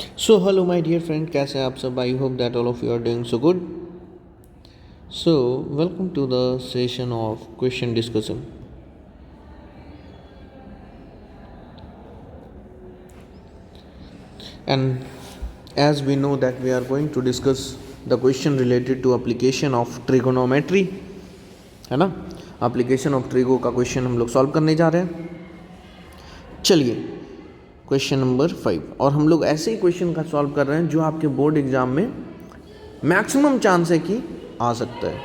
So hello my dear friend, कैसे हैं आप सब? I hope that all of you are doing so good. So welcome to the session of question discussion. And as we know that we are going to discuss the question related to application of trigonometry, है ना. Application of trigo का question हम लोग solve करने जा रहे हैं. चलिए, क्वेश्चन नंबर 5. और हम लोग ऐसे ही क्वेश्चन का सॉल्व कर रहे हैं जो आपके बोर्ड एग्जाम में मैक्सिमम चांस है कि आ सकता है.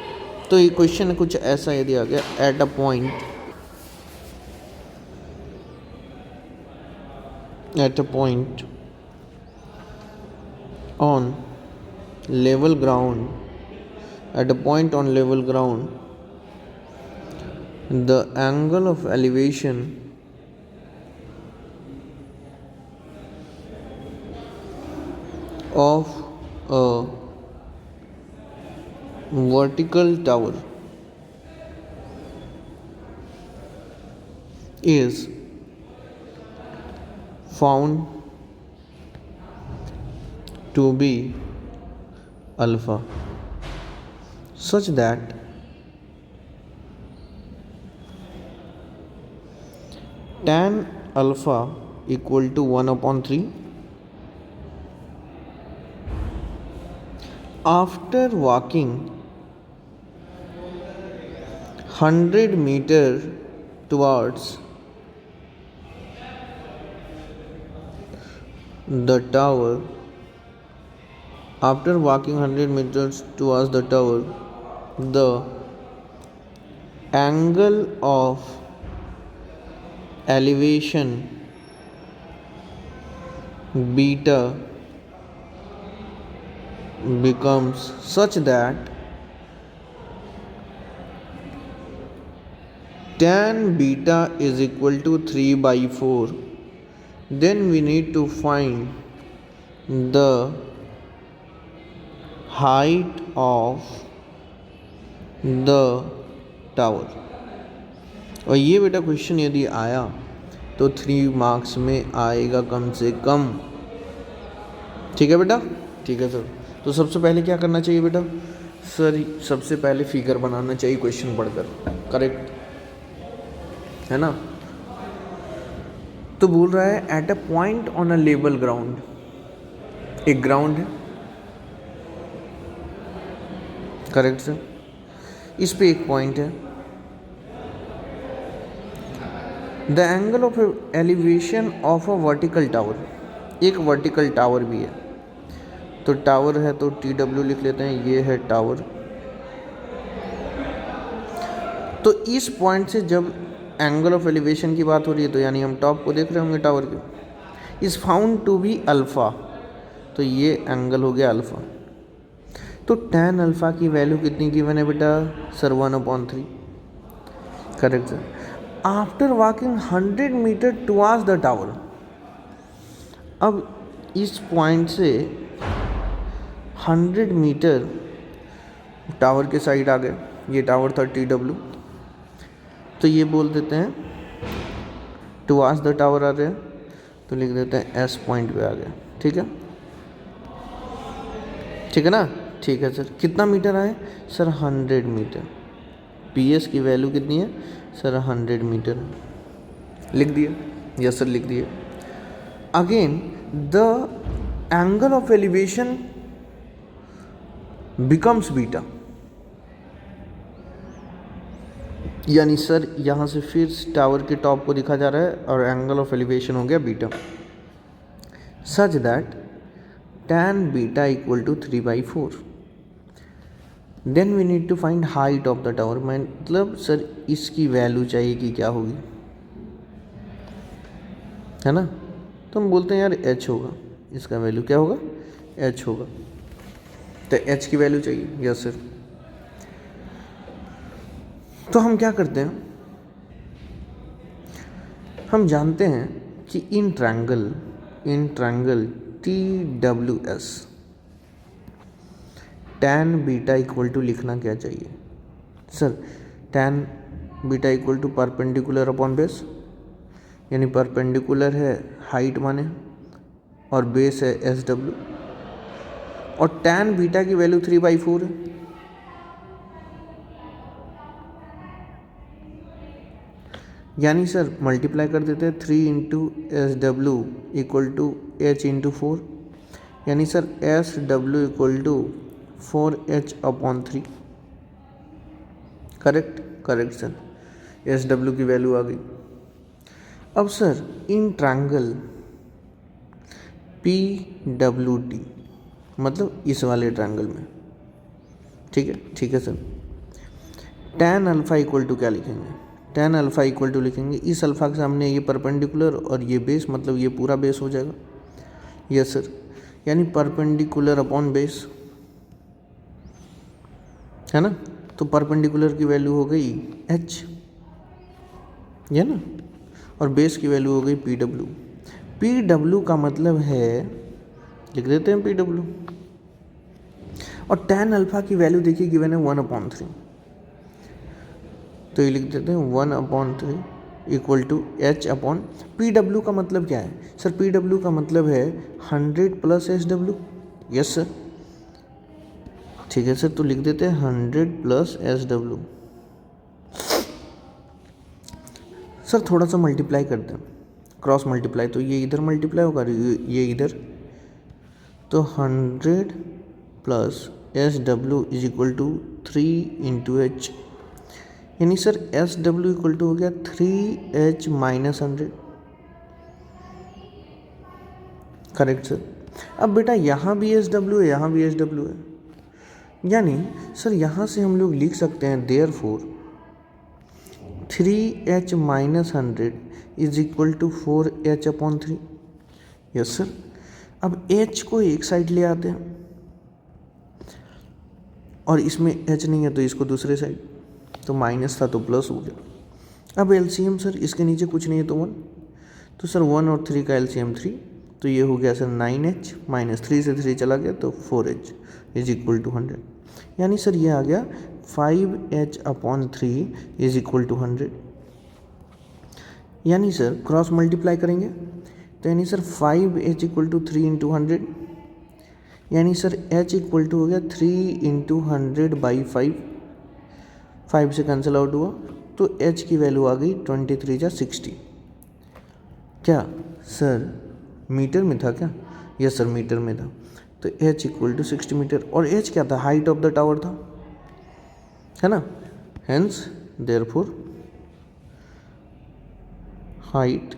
तो ये क्वेश्चन कुछ ऐसा ये दिया गया. At a point on level ground, at a point on level ground, the angle of elevation of a vertical tower is found to be alpha, such that tan alpha equal to 1/3 after walking 100 meter towards the tower. After walking 100 meters towards the tower, the angle of elevation beta becomes such that tan beta is equal to 3/4. Then we need to find the height of the tower. और ये बेटा question यदि आया तो 3 marks में आएगा कम से कम. ठीक है बेटा? ठीक है सर. तो सबसे पहले क्या करना चाहिए बेटा? सर सबसे पहले फिगर बनाना चाहिए क्वेश्चन पढ़कर. करेक्ट है ना. तो बोल रहा है at a point on a level ground. एक ग्राउंड है. Correct sir. इस पे एक पॉइंट है. The angle of elevation of a vertical tower. एक वर्टिकल टावर भी है. तो टावर है तो TW लिख लेते हैं. ये है टावर. तो इस पॉइंट से जब एंगल ऑफ एलिवेशन की बात हो रही है तो यानी हम टॉप को देख रहे होंगे टावर के. Is found to be alpha. तो ये एंगल हो गया अल्फ़ा. तो tan अल्फ़ा की वैल्यू कितनी गिवन है बेटा? Sir 1/3. Correct sir. After walking 100 metre towards the tower. अब इस पॉइंट से 100 मीटर टावर के साइड आ गए. ये टावर था TW. तो ये बोल देते हैं टुवार्ड्स द टावर आ रहे हैं तो लिख देते हैं S पॉइंट पे आ गए. ठीक है. ठीक है ना. ठीक है सर. कितना मीटर आए? Sir 100 metre. PS की वैल्यू कितनी है? Sir 100 metre. लिख दिए. यस सर लिख दिए. Again the angle of elevation becomes beta. यानी सर यहाँ से फिर टावर के टॉप को दिखा जा रहा है और एंगल ऑफ एलिवेशन हो गया बीटा. सच दैट tan beta equal to 3/4. Then we need to find height of the tower. मतलब सर इसकी वैल्यू चाहिए कि क्या होगी, है ना. तो हम बोलते हैं यार h होगा. इसका वैल्यू क्या होगा? h होगा. तो h की वैल्यू चाहिए. Yes sir. तो हम क्या करते हैं, हम जानते हैं कि in triangle TWS tan beta equal to लिखना क्या चाहिए? Sir tan beta equal to perpendicular upon base. यानी परपेंडिकुलर है हाइट माने और बेस है एस डब्ल्यू, और tan बीटा की वैल्यू 3/4 है। यानी सर मल्टीप्लाई कर देते हैं 3 into S W equal to H into 4, यानी sir S W equal to 4h/3। Correct, correct sir, S W की वैल्यू आ गई। अब sir in triangle P W T, मतलब इस वाले ट्रायंगल में, ठीक है, ठीक है sir, tan alpha equal to क्या लिखेंगे? tan अल्फ़ा इक्वल टू लिखेंगे इस अल्फ़ा के सामने ये परपेंडिकुलर और ये बेस, मतलब ये पूरा बेस हो जाएगा। यस सर, यानी परपेंडिकुलर अपॉन बेस, है ना। तो परपेंडिकुलर की वैल्यू हो गई h, है ना, और बेस की वैल्यू हो गई पी डब्ल्यू। पी डब्ल्यू का मतलब है, लिख देते हैं पी डब्ल्यू, और tan अल्फ़ा की वैल्यू देखिए गिवन है 1/3, तो ये लिख देते हैं 1/3 equal to H upon P W का मतलब क्या है सर? पी डब्ल्यू का मतलब है 100 plus S W. Yes sir, ठीक है सर, तो लिख देते हैं 100 प्लस एस डब्ल्यू। सर थोड़ा सा मल्टीप्लाई करते हैं, क्रॉस मल्टीप्लाई, तो ये इधर मल्टीप्लाई होगा, ये इधर, तो 100 plus S W is equal to 3 into H, यानी sir S W equal to हो गया 3h माइनस 100। Correct sir. अब बेटा यहाँ भी एस डब्ल्यू है, यहाँ भी एस डब्ल्यू है, यानी सर यहाँ से हम लोग लिख सकते हैं therefore 3h minus 100 is equal to 4h/3। Yes sir. अब h को एक साइड ले आते हैं, और इसमें h नहीं है तो इसको दूसरे साइड, तो माइनस था तो प्लस हो गया। अब एलसीएम सर, इसके नीचे कुछ नहीं है तो 1, तो सर 1 और 3 का एलसीएम 3, तो ये हो गया सर 9h, माइनस 3 से 3 चला गया तो 4h इज इक्वल टू 100, यानी सर ये आ गया 5h/3 इज इक्वल टू 100। यानी सर क्रॉस मल्टीप्लाई करेंगे तो यानी sir 5h equal to 3 into 100, यानी सर h इक्वल टू हो गया 3 इंटू 100/5, 5 से कैंसिल आउट हुआ तो h की वैल्यू आ गई 23 जा 60। क्या सर मीटर में था क्या? यस सर मीटर में था, तो h इक्वल टू 60 मीटर, और h क्या था? हाइट ऑफ द टावर था, है ना। Hence therefore height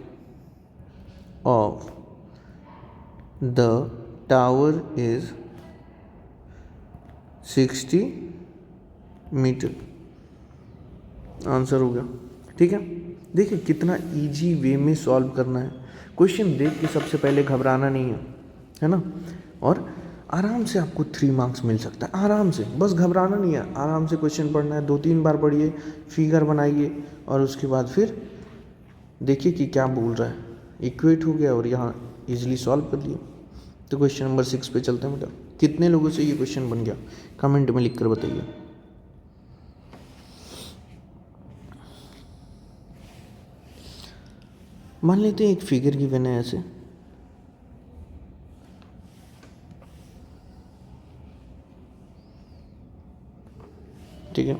of the tower is 60 metre. Answer हो गया, ठीक है। देखिए कितना इजी वे में सॉल्व करना है, क्वेश्चन देख के सबसे पहले घबराना नहीं है ना, और आराम से आपको 3 मार्क्स मिल सकता है, आराम से, बस घबराना नहीं है, आराम से क्वेश्चन पढ़ना है, 2-3 बार पढ़िए, फिगर बनाइए, और उसके बाद फिर देखिए कि क्या बोल रहा है, इक्वेट हो गया और यहाँ इजीली सॉल्व कर लिया। तो क्वेश्चन नंबर 6 पे चलते हैं बेटा। कितने लोगों से ये क्वेश्चन बन गया कमेंट में लिख कर बताइए। मान लेते हैं एक फिगर गिवन है ऐसे, ठीक है,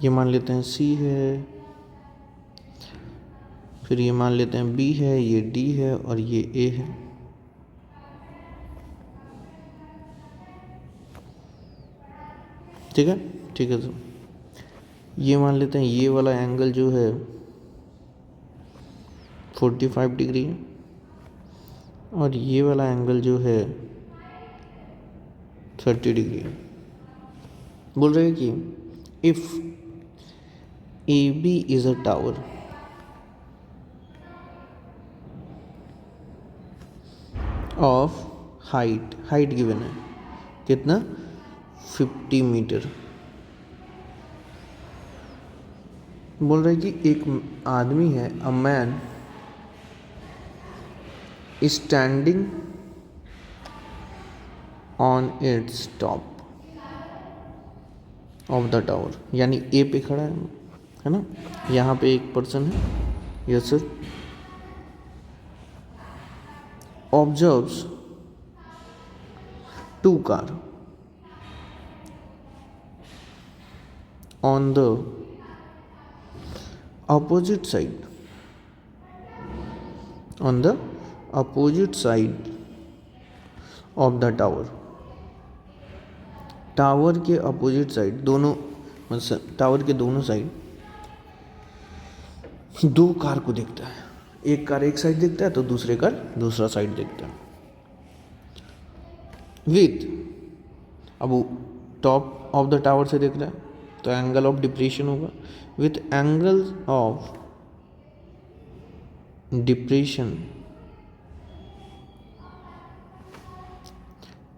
ये मान लेते हैं C है, फिर ये मान लेते हैं B है, ये D है और ये A है। ठीक है, ठीक है सर। ये मान लेते हैं ये वाला एंगल जो है 45 डिग्री है, और ये वाला एंगल जो है 30 डिग्री है। बोल रहे हैं कि if AB is a tower of height given है कितना, 50 मीटर। बोल रहे हैं कि एक आदमी है, a man standing on its top of the tower, यानी ए पे खड़ा है ना, यहाँ पे एक पर्सन है। Yes sir. observes two car on the opposite side of the tower. Tower के अपोजिट साइड, दोनों मतलब टावर के दोनों साइड दो कार को देखता है. एक कार एक साइड देखता है तो दूसरे कार दूसरा साइड देखता है. विथ, अब वो टॉप ऑफ द टावर से देख रहा है तो एंगल ऑफ डिप्रेशन होगा. With angle of depression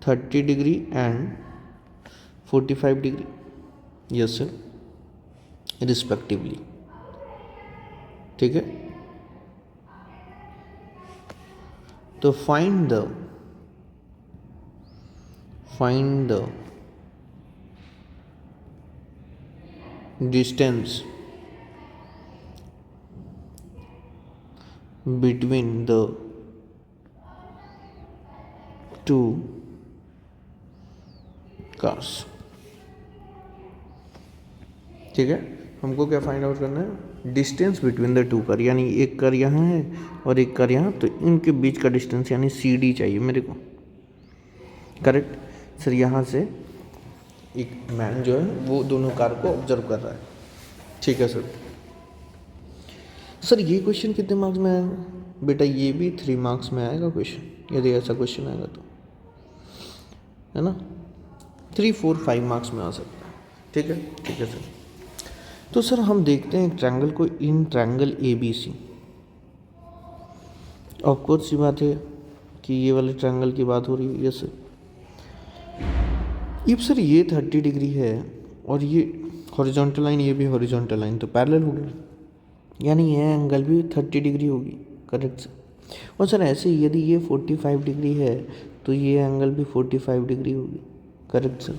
30 degree and 45 degree, yes sir, respectively. ठीक है, तो find the distance between the two cars. ठीक है, हमको क्या फाइंड आउट करना है? Distance between the two car, यानी एक कार यहाँ है और एक कार यहाँ, तो इनके बीच का डिस्टेंस यानी CD चाहिए मेरे को. Correct sir. यहाँ से एक मैन जो है वो दोनों कार को ऑब्जर्व कर रहा है. ठीक है सर. सर ये क्वेश्चन कितने मार्क्स में आएगा? बेटा ये भी 3 मार्क्स में आएगा क्वेश्चन, यदि ऐसा क्वेश्चन आएगा तो, है ना. 3, 4, 5 मार्क्स में आ सकता है. ठीक है, ठीक है सर. तो सर हम देखते हैं ट्रायंगल को, इन ट्रायंगल ABC. ऑफकोर्स सी बात है कि ये वाले ट्रायंगल की बात हो रही है. Yes sir. इफ सर ये 30 डिग्री है और ये हॉरिजॉन्टल लाइन, ये भी हॉरिजॉन्टल लाइन, तो पैरेलल हो गया, यानी ये एंगल भी 30 डिग्री होगी. Correct sir. और सर ऐसे यदि ये 45 डिग्री है तो ये एंगल भी 45 डिग्री होगी. Correct sir.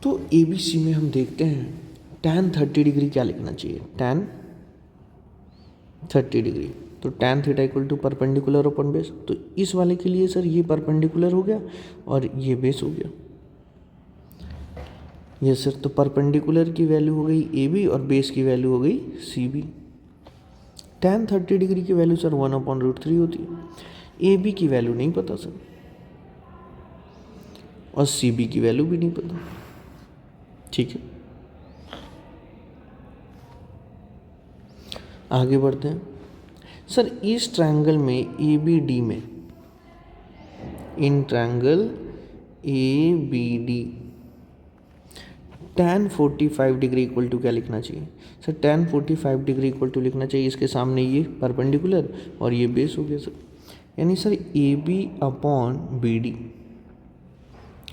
तो ABC में हम देखते हैं tan 30 डिग्री क्या लिखना चाहिए? tan 30 डिग्री, तो tan theta equal to perpendicular upon base. तो इस वाले के लिए सर ये परपेंडिकुलर हो गया और ये बेस हो गया. Yes sir. तो परपेंडिकुलर की वैल्यू हो गई AB और बेस की वैल्यू हो गई CB. tan 30 डिग्री की वैल्यू सर 1/√3 होती है. AB की वैल्यू नहीं पता सर, और CB की वैल्यू भी नहीं पता. ठीक है, आगे बढ़ते हैं. सर इस ट्रायंगल में ABD में, in triangle ABD tan 45 degree equal to क्या लिखना चाहिए? Sir tan 45 degree equal to लिखना चाहिए, इसके सामने ये परपेंडिकुलर और ये बेस हो गया सर, यानी सर AB/BD.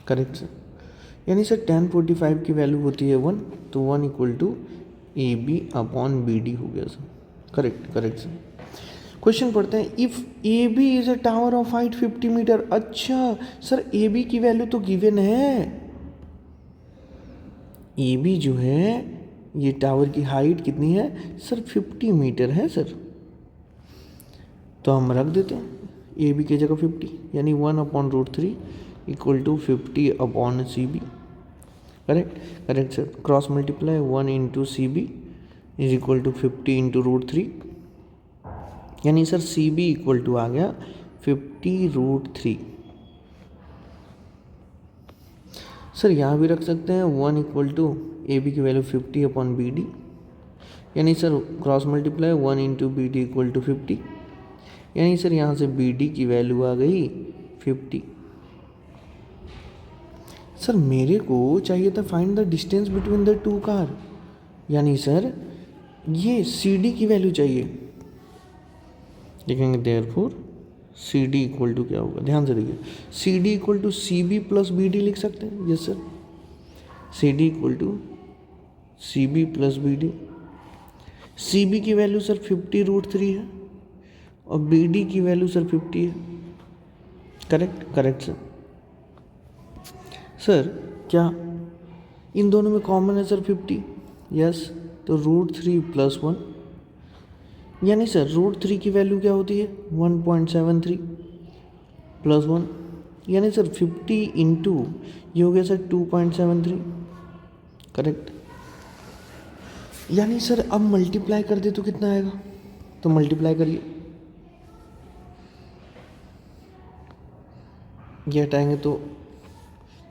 Correct sir. यानी सर tan 45 की वैल्यू होती है 1, तो 1 इक्वल टू AB/BD हो गया sir. Correct, correct sir. Question पढ़ते हैं. If AB is a tower of height 50 metre. अच्छा सर, AB की वैल्यू तो गिवन है. AB जो है, ये टावर की हाइट कितनी है सर? 50 मीटर है सर. तो हम रख देते हैं AB की जगह 50, यानी 1/√3 equal to 50/CB. Correct, correct sir. Cross multiply 1 into CB is equal to 50 into √3, यानी सर CB इक्वल टू आ गया 50√3. सर यहाँ भी रख सकते हैं 1 इक्वल टू AB की वैल्यू 50/BD, यानी sir cross multiply 1 into BD equal to 50, यानी सर यहाँ से BD की वैल्यू आ गई 50. सर मेरे को चाहिए था find the distance between the two car, यानी सर ये CD की वैल्यू चाहिए. लिखेंगे देयरफॉर CD इक्वल टू क्या होगा? ध्यान से देखिए, CD equal to CB plus BD लिख सकते हैं. Yes sir. CD equal to CB plus BD. CB की वैल्यू सर 50√3 है और BD की वैल्यू सर 50 है. Correct, correct sir. सर क्या इन दोनों में कॉमन है सर 50? यस. तो √3 + 1, यानी सर √3 की वैल्यू क्या होती है 1.73 प्लस 1, यानी सर 50 इंटू ये हो गया सर 2.73, करेक्ट। यानी सर अब मल्टीप्लाई कर दे तो कितना आएगा, तो मल्टीप्लाई करिए, ये हटाएंगे तो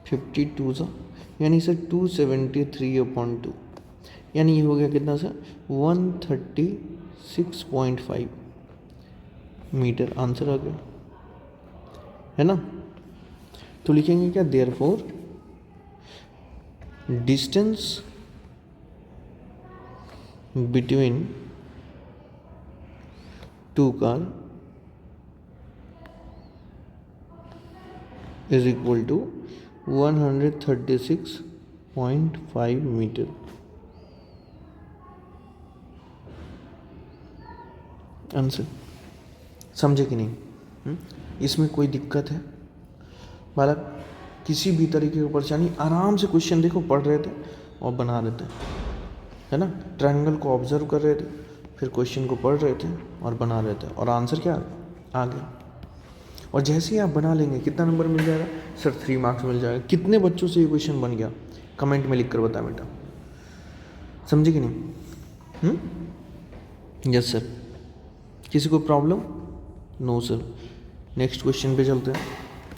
52 सा, यानी सर 273/2, यानी ये हो गया कितना सर 136.5 मीटर, आंसर आ गया, है ना। तो लिखेंगे क्या, therefore distance between two car is equal to 136.5 metre. Answer समझे कि नहीं? इसमें कोई दिक्कत है बालक? किसी भी तरीके की परेशानी, आराम से क्वेश्चन देखो, पढ़ रहे थे और बना रहे थे, है ना। ट्रायंगल को ऑब्जर्व कर रहे थे, फिर क्वेश्चन को पढ़ रहे थे और बना रहे थे, और आंसर क्या आ गया। और जैसे ही आप बना लेंगे कितना नंबर मिल जाएगा सर, 3 मार्क्स मिल जाएगा। कितने बच्चों से ये क्वेश्चन बन गया, कमेंट में लिख कर बताएं बेटा, समझे कि नहीं? Yes sir. किसी को problem? No sir. Next question पे चलते हैं,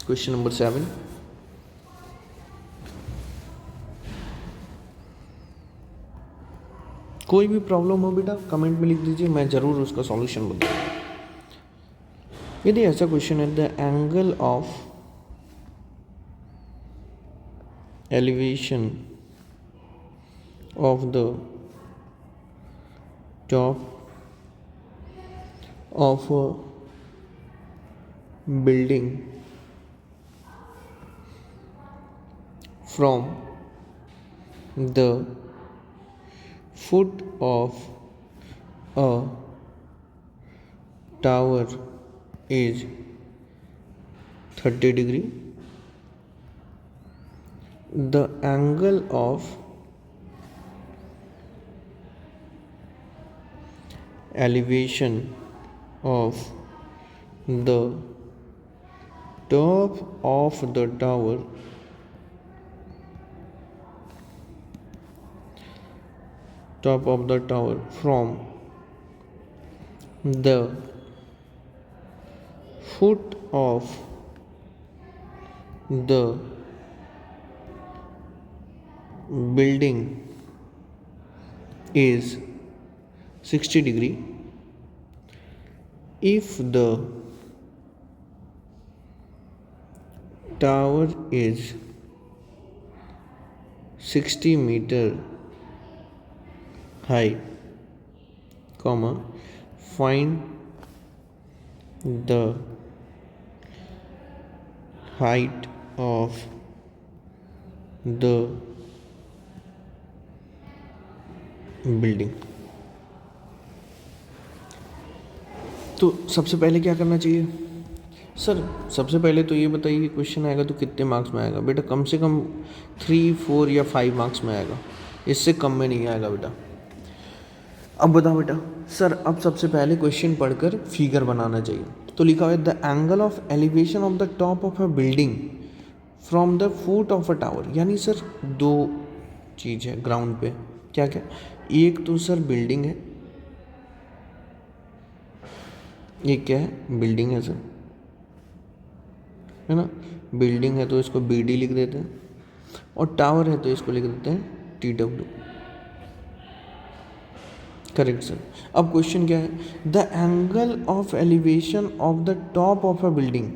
क्वेश्चन नंबर 7। कोई भी प्रॉब्लम हो बेटा कमेंट में लिख दीजिए, मैं ज़रूर उसका सॉल्यूशन बताऊंगा। यदि ऐसा क्वेश्चन है, the angle of elevation of the top of a building from the foot of a tower is 30 degree. The angle of elevation of the top of the tower from the foot of the building is 60 degree. If the tower is 60 meter high, find the height of the building. तो सबसे पहले क्या करना चाहिए sir? सबसे पहले तो ये बताइए कि क्वेश्चन आएगा तो कितने मार्क्स में आएगा बेटा? कम से कम 3, 4 या 5 मार्क्स में आएगा, इससे कम में नहीं आएगा बेटा। अब बताओ बेटा सर, अब सबसे पहले क्वेश्चन पढ़कर फिगर बनाना चाहिए। तो लिखा हुआ है the angle of elevation of the top of a building from the foot of a tower. यानी सर 2 चीज़ है ग्राउंड पे, क्या क्या? एक तो सर बिल्डिंग है, ये क्या है? बिल्डिंग है सर, है ना। बिल्डिंग है तो इसको BD लिख देते हैं, और टावर है तो इसको लिख देते हैं TW, करेक्ट सर। अब क्वेश्चन क्या है, the angle of elevation of the top of a building,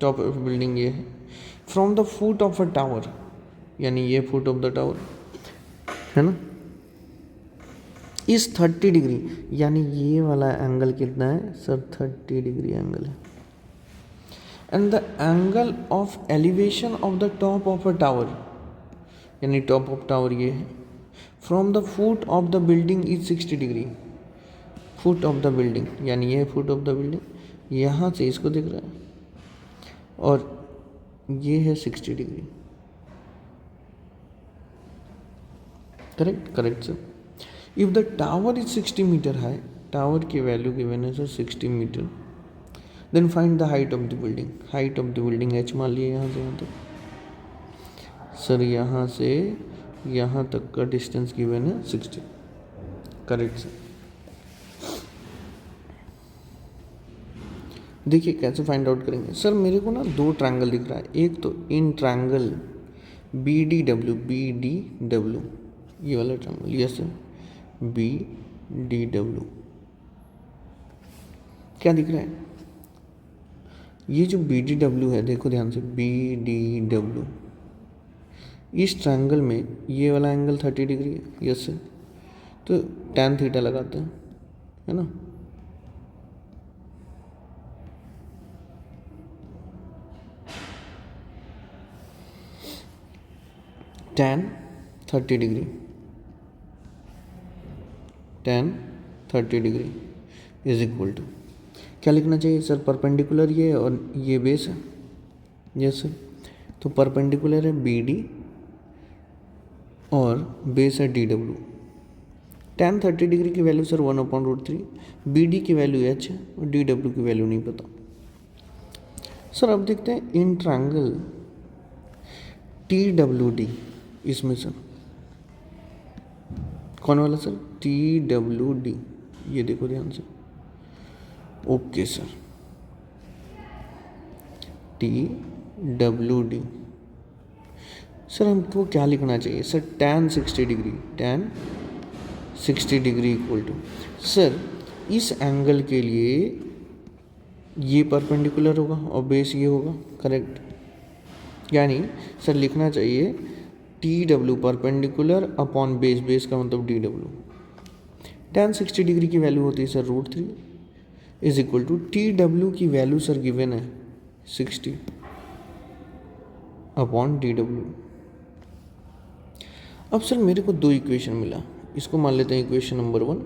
top of building ये है, from the foot of a tower, यानी ये फुट ऑफ द टावर है ना, इस 30 डिग्री, यानी ये वाला एंगल कितना है सर? 30 डिग्री एंगल है। And the angle of elevation of the top of a tower, यानी टॉप ऑफ टावर ये है, from the foot of the building is 60 degree. Foot of the building, यानी ये फुट ऑफ द बिल्डिंग, यहाँ से इसको दिख रहा है, और ये है 60 degree, correct? Correct sir. If the tower is 60 meter high, tower की वैल्यू गिवन है sir 60 metre. Then find the height of the building. Height of the building h मान लिए यहाँ से यहाँ तक। सर यहाँ से यहाँ तक का डिस्टेंस गिवन है 60। Correct sir. देखिए कैसे फाइंड आउट करेंगे सर। मेरे को ना दो ट्रायंगल दिख रहा है। एक तो इन ट्रायंगल BDW ये वाला ट्रायंगल, यस सर, BDW क्या दिख रहा है? ये जो BDW है, देखो ध्यान से, BDW इस ट्रायंगल में ये वाला एंगल 30 डिग्री है, यस सर। तो tan थीटा लगाते हैं, है ना। tan 30 degree, tan 30 degree is equal to क्या लिखना चाहिए सर? परपेंडिकुलर ये और ये बेस है, यस सर। तो परपेंडिकुलर है BD और बेस है DW। tan 30 डिग्री की वैल्यू सर 1/√3, BD की वैल्यू h है और DW की वैल्यू नहीं पता। सर अब देखते हैं इन ट्रायंगल TWD, इसमें सर कौन वाला सर? TWD, ये देखो ध्यान से। ओके सर, TWD सर हमको क्या लिखना चाहिए sir? tan 60 degree, tan 60 degree equal to sir इस एंगल के लिए ये परपेंडिकुलर होगा और बेस ये होगा, करेक्ट। यानी सर लिखना चाहिए TW perpendicular upon base, base का मतलब DW। tan 60 डिग्री की वैल्यू होती है sir √3 is equal to TW की वैल्यू सर गिवन है 60 अपॉन DW। अब सर मेरे को दो इक्वेशन मिला, इसको मान लेते हैं इक्वेशन नंबर 1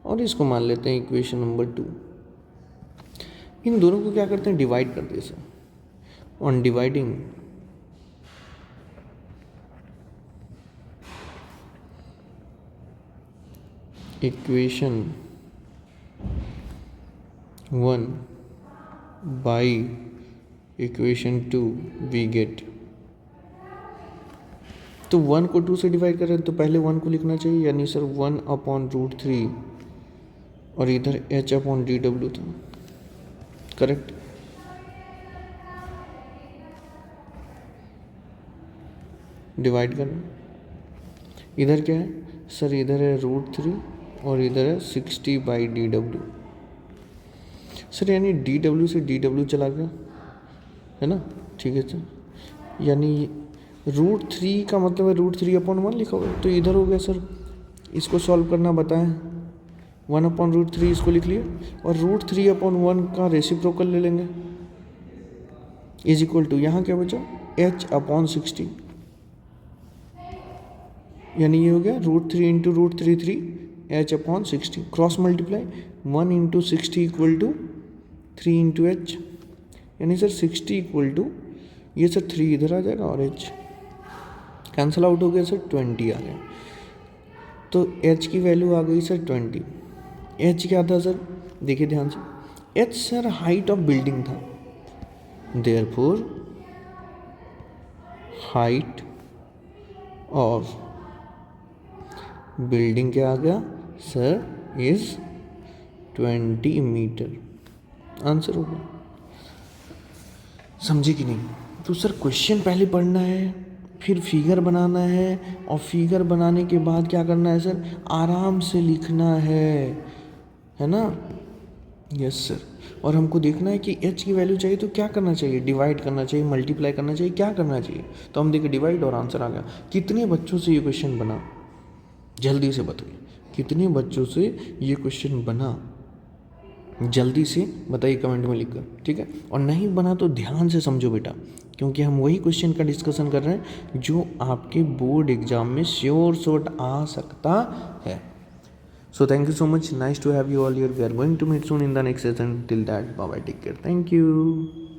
और इसको मान लेते हैं इक्वेशन नंबर 2। इन दोनों को क्या करते हैं? डिवाइड करते हैं sir. On dividing equation 1 by equation 2 we get. तो 1 को 2 से डिवाइड करें तो पहले 1 को लिखना चाहिए, यानी सर 1/√3 और इधर h/DW था, करेक्ट। डिवाइड करना, इधर क्या है सर? इधर है √3 और इधर है 60/DW। सर यानी DW से DW चला गया, है ना, ठीक है सर। यानी √3 का मतलब है √3/1 लिखा हुआ है, तो इधर हो गया सर। इसको सॉल्व करना बताएं, 1/√3 इसको लिख लिए और √3/1 का रेसिप्रोकल ले लेंगे इज इक्वल टू यहाँ क्या बचा? h/60, यानी ये हो गया √3 into √3 h/60 cross multiply 1 into 60 equal to 3 into h, यानी सर 60 इक्वल टू ये सर 3 इधर आ जाएगा और h कैंसिल आउट हो गया सर, 20 आ गया। तो h की वैल्यू आ गई सर 20। h क्या था सर? देखिए ध्यान से, h sir height of building था, देयरफॉर हाइट ऑफ बिल्डिंग क्या आ गया सर? Is 20 metre. आंसर हो गया। समझे कि नहीं? तो सर क्वेश्चन पहले पढ़ना है, फिर फिगर बनाना है और फिगर बनाने के बाद क्या करना है सर? आराम से लिखना है ना। Yes sir. और हमको देखना है कि h की वैल्यू चाहिए तो क्या करना चाहिए? डिवाइड करना चाहिए, मल्टीप्लाई करना चाहिए, क्या करना चाहिए? तो हम देखें डिवाइड और आंसर आ गया। कितने बच्चों से ये क्वेश्चन बना? जल्दी से बताइए, कितने बच्चों से ये क्वेश्चन बना? जल्दी से बताइए कमेंट में लिखकर, ठीक है। और नहीं बना तो ध्यान से समझो बेटा, क्योंकि हम वही क्वेश्चन का डिस्कशन कर रहे हैं जो आपके बोर्ड एग्जाम में श्योर शॉट आ सकता है। So thank you so much. Nice to have you all here. We are going to meet soon in the next session. Till that, bye bye. Take care. Thank you.